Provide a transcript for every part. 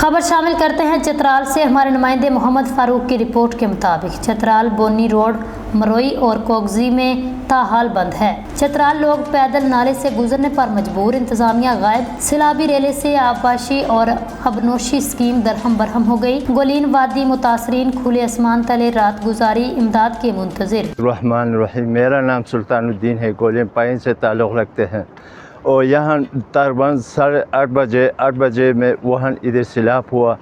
खबर शामिल करते हैं चतराल से। हमारे नुमाइंदे मोहम्मद फारूक की रिपोर्ट के मुताबिक चतराल बोनी रोड मरोई और कोगजी में ताहाल बंद है। चतराल लोग पैदल नाले से गुजरने पर मजबूर, इंतजामिया गायब, सिलाबी रेले से आबाशी और हबनोशी स्कीम दरहम बरहम हो गई। गोलीन वादी मुतासरीन खुले आसमान तले रात गुजारी, इमदाद के मुंतजिर। रहमान रहीम, मेरा नाम सुल्तानुद्दीन है, गोलीन पाइन से ताल्लुक़ रखते हैं और यहाँ तकरीबन 8:30 बजे में वहाँ इधर सैलाब हुआ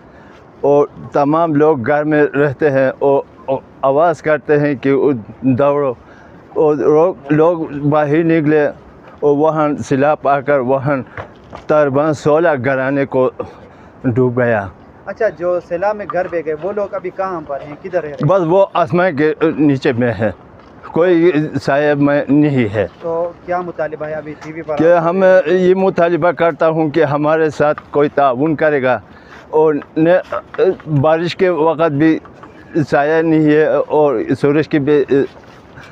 और तमाम लोग घर में रहते हैं और आवाज़ करते हैं कि दौड़ो और लोग बाहर निकले और वहाँ सैलाब आकर वहाँ तकरीबन 16 घराने को डूब गया। अच्छा, जो सैलाब में घर बह गए वो लोग अभी कहाँ पर हैं, किधर है? बस वो आसमान के नीचे में है, कोई साया में नहीं है। तो क्या मुतालिबा है अभी टीवी पर? कि हम ये मुतालिबा करता हूँ कि हमारे साथ कोई ताउन करेगा और बारिश के वक़्त भी साया नहीं है और सूरज की भी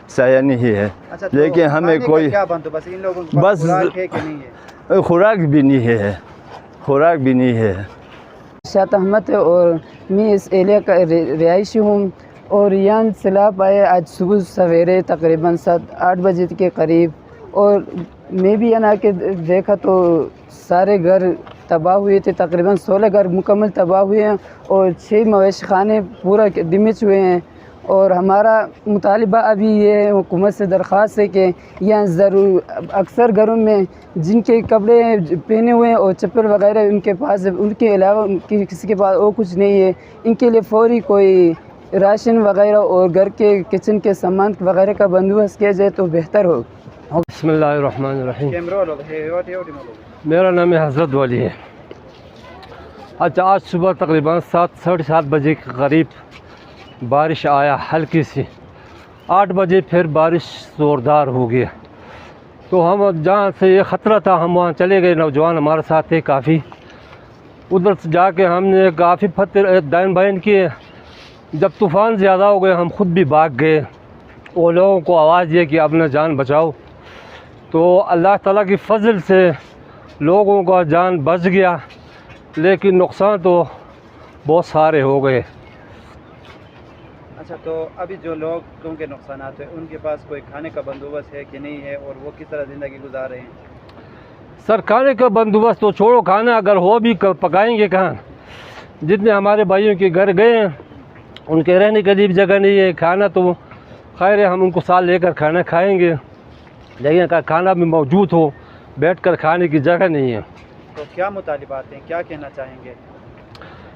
साया नहीं है। अच्छा, तो लेकिन हमें कोई क्या बंदोबस्त इन लोगों को बस खुराक है कि नहीं है? खुराक भी नहीं है, खुराक भी नहीं है। शात अहमद है और मैं इस एरिया का रिहायशी हूँ और यहाँ सैलाब आए आज सुबह सवेरे तकरीबन 7-8 बजे के करीब, और मैं भी यहाँ के देखा तो सारे घर तबाह हुए थे। तकरीबन 16 घर मुकम्मल तबाह हुए हैं और 6 मवेशी खाने पूरा डैमेज हुए हैं। और हमारा मुतालिबा अभी ये है, हुकूमत से दरख्वास्त है कि यहाँ ज़रूर अक्सर घरों में जिनके कपड़े पहने हुए हैं और चप्पल वगैरह उनके पास, उनके अलावा किसी के पास और कुछ नहीं है, इनके लिए फौरी कोई राशन वगैरह और घर के किचन के सामान वगैरह का बंदोबस्त किया जाए तो बेहतर हो। बिस्मिल्लाहिर्रहमानिर्रहीम। मेरा नाम है हज़रत वाली है। अच्छा, आज सुबह तकरीबन 7-7:30 बजे के करीब बारिश आया हल्की सी, 8 बजे फिर बारिश ज़ोरदार हो गया। तो हम जहाँ से ये ख़तरा था हम वहाँ चले गए, नौजवान हमारे साथ थे काफ़ी। उधर से जाके हमने काफ़ी पत्थर दाइन बाइन किए। जब तूफ़ान ज़्यादा हो गए हम ख़ुद भी भाग गए और लोगों को आवाज़ दिए कि अपना जान बचाओ। तो अल्लाह ताला की फ़ज़ल से लोगों का जान बच गया, लेकिन नुकसान तो बहुत सारे हो गए। अच्छा, तो अभी जो लोगों के नुकसान हैं उनके पास कोई खाने का बंदोबस्त है कि नहीं है और वो किस तरह ज़िंदगी गुजार रहे हैं? सर, खाने का बंदोबस्त तो छोड़ो, खाना अगर हो भी पकाएंगे कहाँ? जितने हमारे भाइयों के घर गए हैं उनके रहने के लिए भी जगह नहीं है। खाना तो खैर है, हम उनको साथ लेकर खाना खाएंगे, लेकिन का खाना भी मौजूद हो, बैठकर खाने की जगह नहीं है। तो क्या मुतालिबात हैं, क्या कहना चाहेंगे?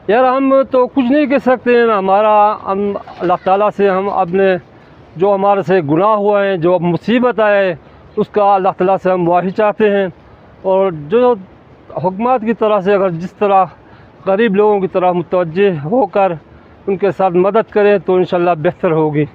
यार, हम तो कुछ नहीं कह सकते हैं। हम अल्लाह ताला से हम अपने जो हमारे से गुनाह हुआ है, जो मुसीबत आए, उसका अल्लाह ताला से हम माफ़ी चाहते हैं। और जो हुकूमत की तरह से अगर जिस तरह गरीब लोगों की तरह मुतवज्जे होकर उनके साथ मदद करें तो इंशाअल्लाह बेहतर होगी।